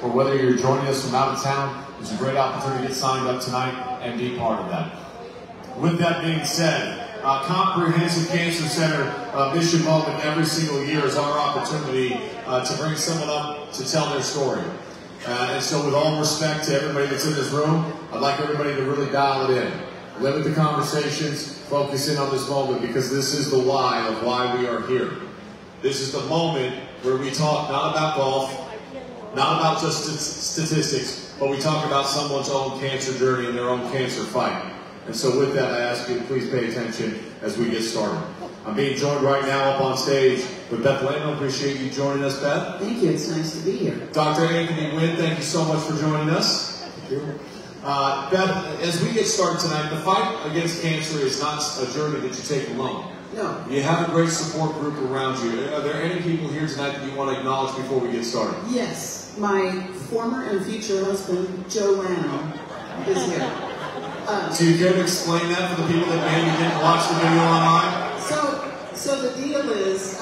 or whether you're joining us from out of town, it's a great opportunity to get signed up tonight and be part of that. With that being said, Comprehensive Cancer Center mission moment every single year is our opportunity to bring someone up to tell their story. And so with all respect to everybody that's in this room, I'd like everybody to really dial it in. Limit the conversations, focus in on this moment, because this is the why of why we are here. This is the moment where we talk not about golf, not about just statistics, but we talk about someone's own cancer journey and their own cancer fight. And so with that, I ask you to please pay attention as we get started. I'm being joined right now up on stage with Beth Lano. Appreciate you joining us, Beth. Thank you. It's nice to be here. Dr. Anthony Nguyen, thank you so much for joining us. Thank you. Beth, as we get started tonight, the fight against cancer is not a journey that you take alone. No. You have a great support group around you. Are there any people here tonight that you want to acknowledge before we get started? Yes. My former and future husband, Joe Lano, is here. So you care to explain that for the people that maybe didn't watch the video online? So the deal is,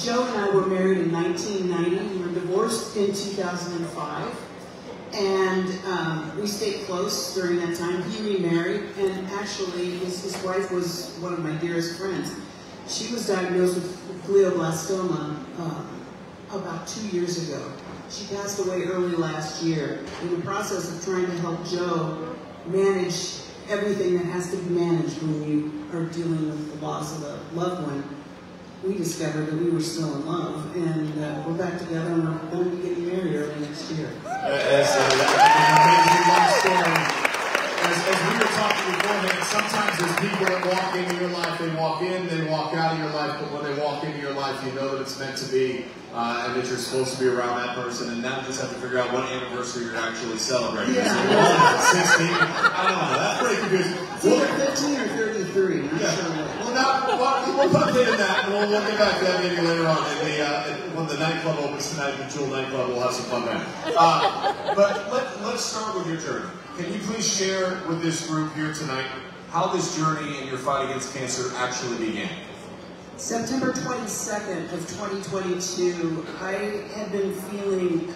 Joe and I were married in 1990. We were divorced in 2005. And we stayed close during that time. He remarried, and actually his wife was one of my dearest friends. She was diagnosed with glioblastoma about 2 years ago. She passed away early last year. In the process of trying to help Joe manage everything that has to be managed when you are dealing with the loss of a loved one, we discovered that we were still in love, and we're back together, and we're going to be getting married early next year. As we were talking beforehand, sometimes there's people that walk into your life, they walk in, they walk out of your life, but when they walk into your life, you know that it's meant to be, and that you're supposed to be around that person, and now you just have to figure out what anniversary you're actually celebrating. Yeah. So 16? I don't know, that's pretty confusing. It's either 15 or 33, not sure what. We'll put a pin in that, and we'll get back to that maybe later on. When the nightclub opens tonight, the Jewel nightclub, we'll have some fun there. But let's start with your journey. Can you please share with this group here tonight how this journey in your fight against cancer actually began? September 22nd of 2022, I had been feeling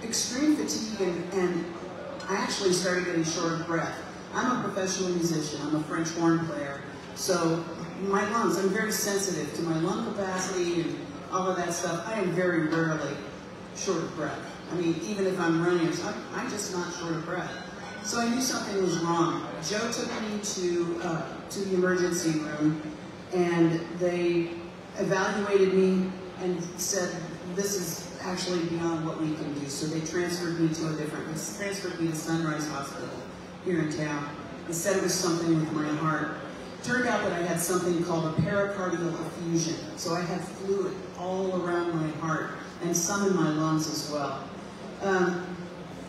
extreme fatigue, and I actually started getting short of breath. I'm a professional musician. I'm a French horn player. So my lungs, I'm very sensitive to my lung capacity and all of that stuff. I am very rarely short of breath. I mean, even if I'm running, I'm just not short of breath. So I knew something was wrong. Joe took me to the emergency room, and they evaluated me and said, this is actually beyond what we can do. So they transferred me to Sunrise Hospital here in town. They said it was something with my heart. Turned out that I had something called a pericardial effusion. So I had fluid all around my heart and some in my lungs as well.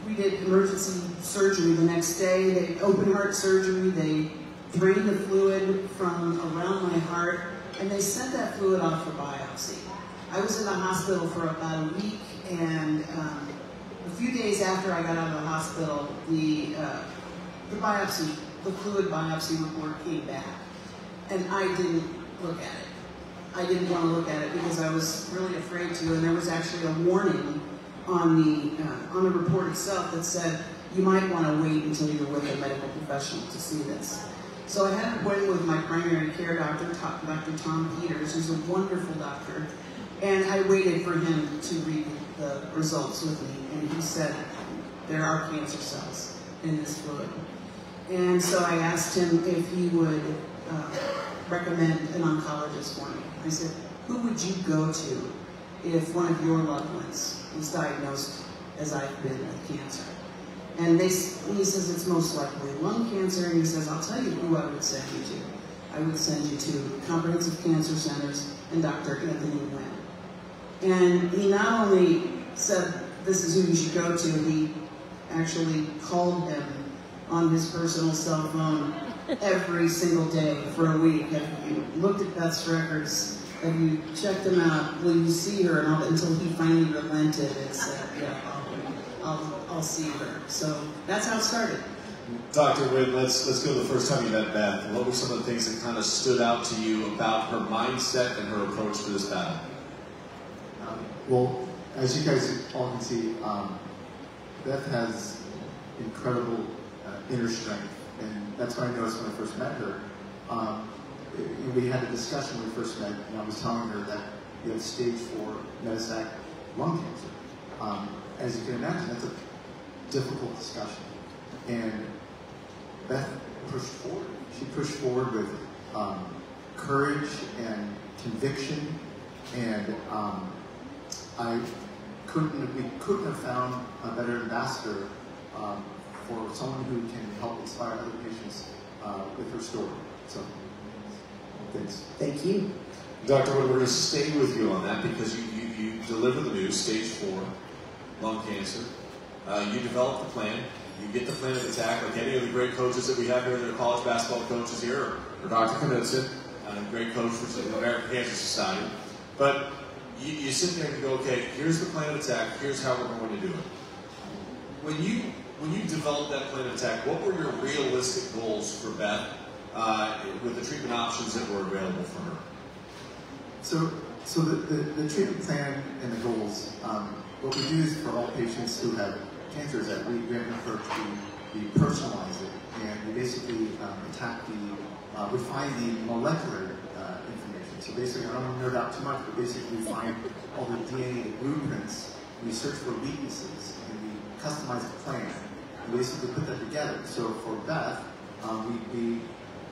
We did emergency surgery the next day. They open heart surgery. They drained the fluid from around my heart, and they sent that fluid off for biopsy. I was in the hospital for about a week, and a few days after I got out of the hospital, the fluid biopsy report came back, and I didn't look at it. I didn't want to look at it because I was really afraid to, and there was actually a warning on the report itself that said you might want to wait until you're with a medical professional to see this. So I had an appointment with my primary care doctor, Dr. Tom Peters, who's a wonderful doctor, and I waited for him to read the results with me, and he said there are cancer cells in this fluid. And so I asked him if he would recommend an oncologist for me. I said, who would you go to if one of your loved ones was diagnosed as I've been with cancer? And he says it's most likely lung cancer, and he says, I'll tell you who I would send you to. I would send you to Comprehensive Cancer Centers and Dr. Anthony Nguyen. And he not only said this is who you should go to, he actually called him on his personal cell phone every single day for a week. Have you looked at Beth's records? Have you checked them out? Will you see her? And until he finally relented and said, yeah, I'll see her. So that's how it started. Dr. Nguyen, let's go to the first time you met Beth. What were some of the things that kind of stood out to you about her mindset and her approach to this battle? Well, As you guys all can see, Beth has incredible inner strength, and that's what I noticed when I first met her. We had a discussion when we first met, and I was telling her that you have stage 4 metastatic lung cancer. As you can imagine, that's a difficult discussion. And Beth pushed forward. She pushed forward with courage and conviction, and we couldn't have found a better ambassador for someone who can help inspire other patients with her story. So, thanks. Thank you. Dr. Wood, we're going to stay with you on that because you deliver the news, stage 4, lung cancer. You develop the plan. You get the plan of attack, like any of the great coaches that we have here. They're college basketball coaches here, or Dr. Knudsen, great coach for the American Cancer Society. But you sit there and you go, okay, here's the plan of attack. Here's how we're going to do it. When you developed that plan of attack, what were your realistic goals for Beth with the treatment options that were available for her? So the treatment plan and the goals, what we do is for all patients who have cancer is that we have an approach we personalize it, and we basically attack we find the molecular information. So basically, I don't want to nerd out too much, but basically we find all the DNA, the blueprints, we search for weaknesses, and we customize the plan, and basically put that together. So for Beth, we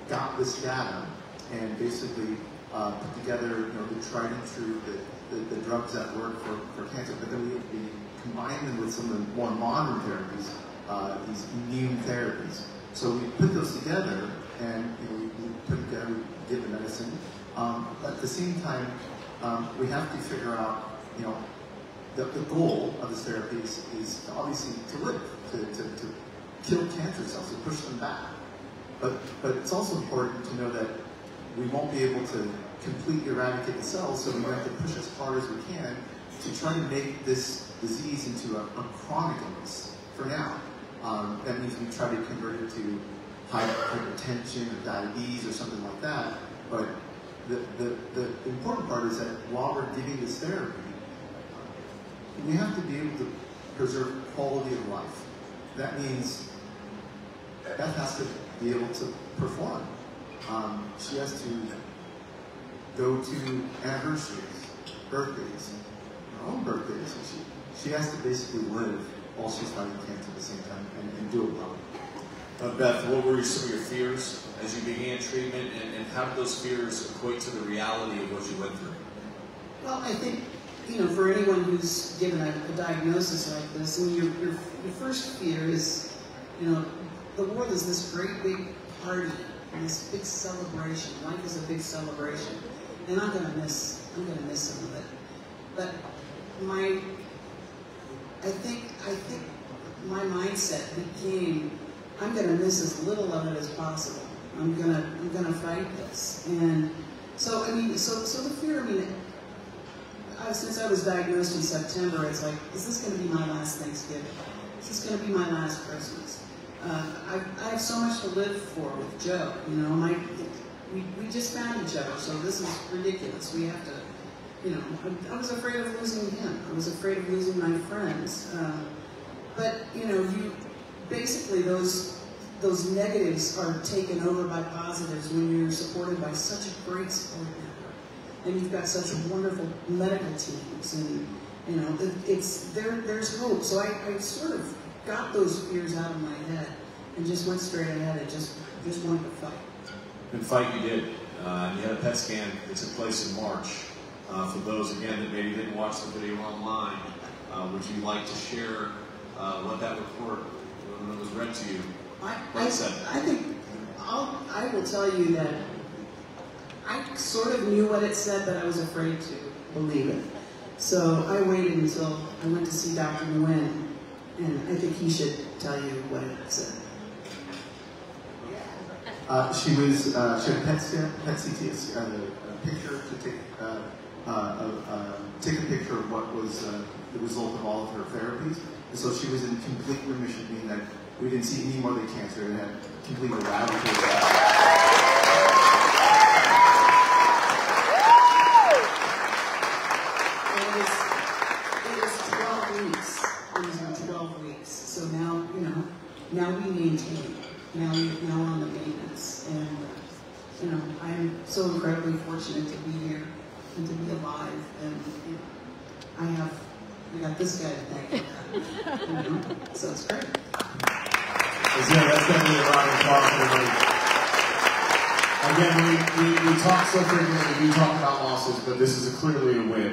got this data and basically put together, the tried and true, the drugs that work for cancer, but then we combine them with some of the more modern therapies, these immune therapies. So we put those together, and we put together, we give the medicine. But at the same time, we have to figure out, the goal of this therapy is obviously to live, to kill cancer cells, to push them back. But it's also important to know that we won't be able to completely eradicate the cells, so we have to push as hard as we can to try to make this disease into a chronic illness for now. That means we try to convert it to hypertension or diabetes or something like that. But the important part is that while we're giving this therapy, we have to be able to preserve quality of life. That means Beth has to be able to perform. She has to go to anniversaries, birthdays, her own birthdays. She has to basically live while she's fighting cancer at the same time and do it well. Beth, what were some of your fears as you began treatment, and how did those fears equate to the reality of what you went through? Well, I think, for anyone who's given a diagnosis like this, your first fear is, the world is this great big party, and this big celebration. Life is a big celebration, and I'm gonna miss some of it. But I think my mindset became, I'm gonna miss as little of it as possible. I'm gonna fight this, and so the fear. Since I was diagnosed in September, it's like, is this going to be my last Thanksgiving? Is this going to be my last Christmas? I have so much to live for with Joe. We just found each other, so this is ridiculous. We have to, I was afraid of losing him. I was afraid of losing my friends. But you basically those negatives are taken over by positives when you're supported by such a great support network. And you've got such wonderful medical teams, and there's hope. So I sort of got those fears out of my head and just went straight ahead and just wanted to fight. And fight you did. You had a PET scan that took place in March. For those again that maybe didn't watch the video online, would you like to share what that report, when it was read to you, what it said? I think I will tell you that I sort of knew what it said, but I was afraid to believe it. So I waited until I went to see Dr. Nguyen, and I think he should tell you what it said. She had a PET CT, a picture to take a picture of what was the result of all of her therapies. And so she was in complete remission, meaning that we didn't see any more of the cancer. It had completely eradicated. It is maintain. Now we're on the maintenance, and you know, I'm so incredibly fortunate to be here and to be alive, and you know, I got this guy to thank for that. You know? So it's great. Yeah, that's definitely a round of applause for everybody. Again, we talk so frequently, we talk about losses, but this is clearly a win.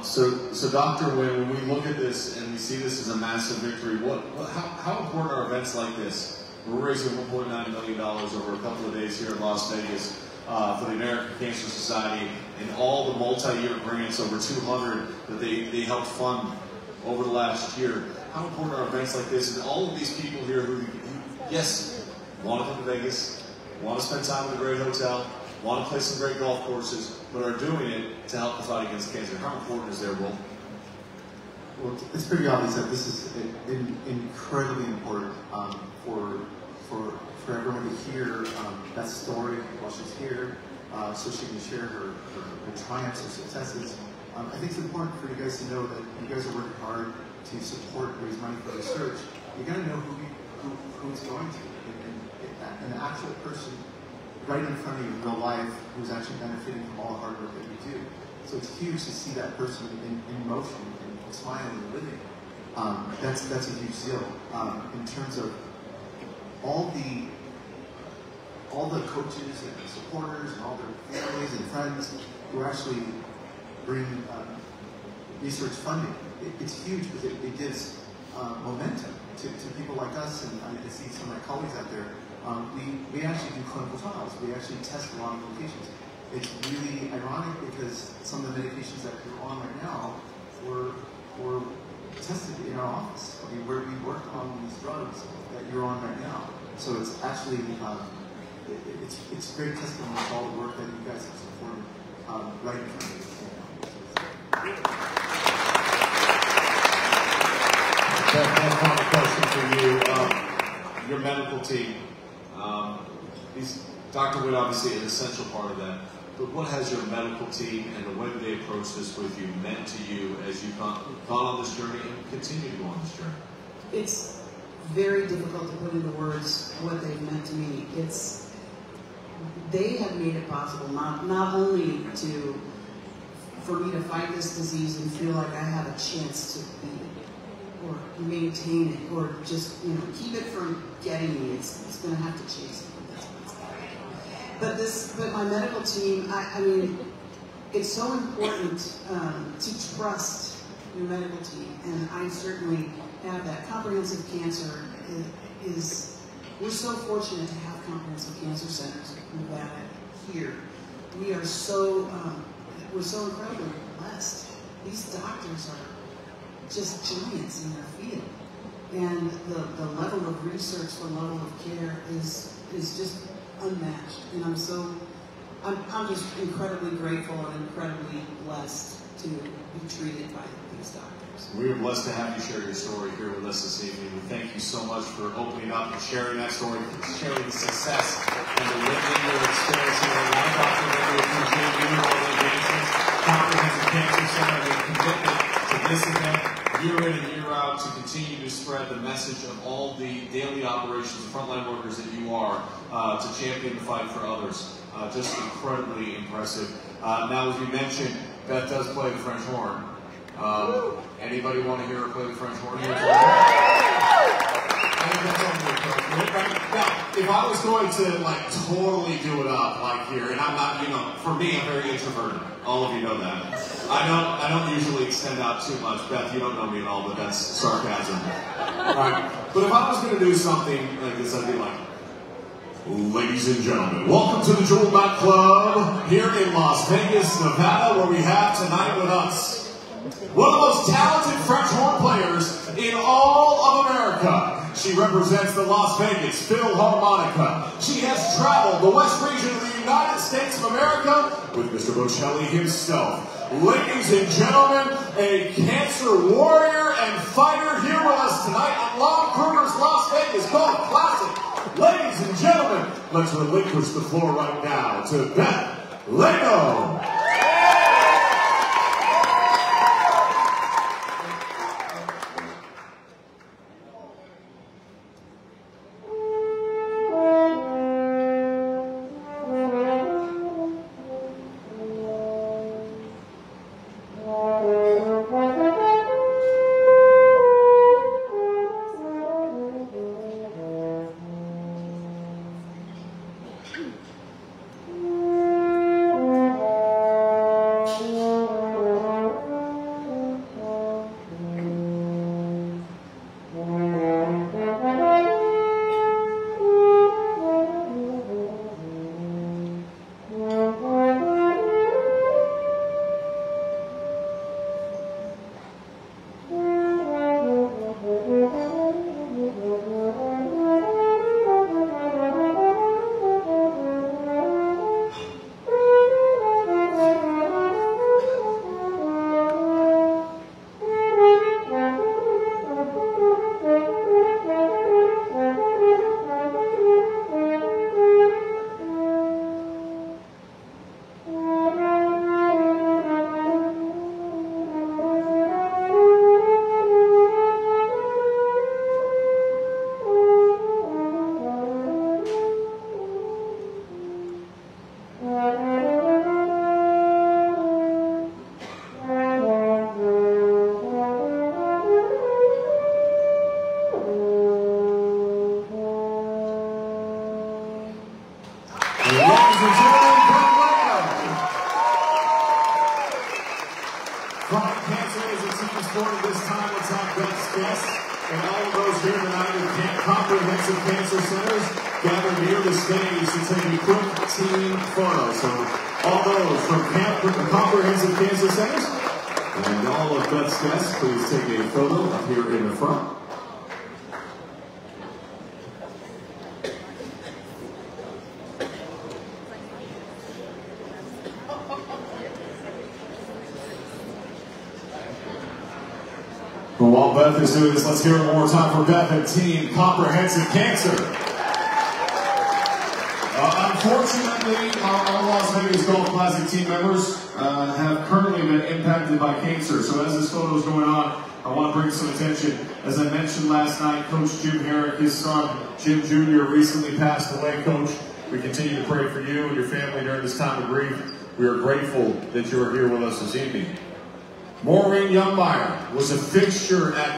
So Dr. Nguyen, when we look at this and we see this as a massive victory, how important are events like this? We're raising $1.9 million over a couple of days here in Las Vegas for the American Cancer Society, and all the multi-year grants, over 200, that they helped fund over the last year. How important are events like this, and all of these people here who yes, want to come to Vegas, want to spend time in a great hotel, want to play some great golf courses, but are doing it to help the fight against cancer? How important is their role? Well, it's pretty obvious that this is incredibly important for everyone to hear Beth's story while she's here, so she can share her triumphs or successes. I think it's important for you guys to know that you guys are working hard to support, raise money for research. You got to know who it's going to, and the actual person right in front of you in real life who's actually benefiting from all the hard work that you do. So it's huge to see that person in motion and smiling and living. That's a huge deal. In terms of all the coaches and supporters and all their families and friends who actually bring research funding. It's huge because it gives momentum to people like us, and I see some of my colleagues out there. We actually do clinical trials. We actually test a lot of medications. It's really ironic because some of the medications that you're on right now were tested in our office. I mean, where we work on these drugs that you're on right now. So it's actually it's great testimony to all the work that you guys have supported right in front of you. One final question for you. Your medical team. Dr. Nguyen obviously an essential part of that. But what has your medical team and the way that they approach this with you meant to you as you've gone on this journey and continue to go on this journey? It's very difficult to put into words what they've meant to me. They have made it possible not only for me to fight this disease and feel like I have a chance to beat it, or maintain it, or just keep it from getting me. It's going to have to chase it. But my medical team, I mean, it's so important to trust your medical team, and I certainly have that. Comprehensive cancer we're so fortunate to have comprehensive cancer centers in Nevada here. We're so incredibly blessed. These doctors are just giants in their field, and the level of research, the level of care is just unmatched. And I'm just incredibly grateful and incredibly blessed to be treated by these doctors. We are blessed to have you share your story here with us this evening. We thank you so much for opening up and sharing that story, sharing the success and the living you're experiencing right now. Dr. Nguyen, we appreciate you and all the advancements. Comprehensive Cancer Center, a commitment to this event year in and year out to continue to spread the message of all the daily operations, the frontline workers that you are, to champion the fight for others. Just incredibly impressive. Now, as you mentioned, Beth does play the French horn. Anybody want to hear her play the French horn here? Now, if I was going to totally do it up here, and I'm not, for me, I'm very introverted. All of you know that. I don't usually extend out too much. Beth, you don't know me at all, but that's sarcasm. All right. But if I was going to do something like this, I'd be like, ladies and gentlemen, welcome to the Jewel Knot Club here in Las Vegas, Nevada, where we have tonight with us one of the most talented French horn players in all of America. She represents the Las Vegas Philharmonic. She has traveled the West region of the United States of America with Mr. Bocelli himself. Ladies and gentlemen, a cancer warrior and fighter here with us tonight at Long Kruger's Las Vegas Golf Classic. Ladies and gentlemen, let's relinquish the floor right now to Beth Lano. this time, let's have Beth's guests and all of those here tonight who can't comprehensive cancer centers gather near the stage to take a quick team photo. So all those from comprehensive cancer centers and all of Beth's guests, please take a photo up here in the front. But while Beth is doing this, let's hear it one more time for Beth and Team Comprehensive Cancer. Unfortunately, our Las Vegas Golf Classic team members have currently been impacted by cancer. So as this photo is going on, I want to bring some attention. As I mentioned last night, Coach Jim Herrick, his son, Jim Jr., recently passed away. Coach, we continue to pray for you and your family during this time of grief. We are grateful that you are here with us this evening. Maureen Youngmeyer was a fixture at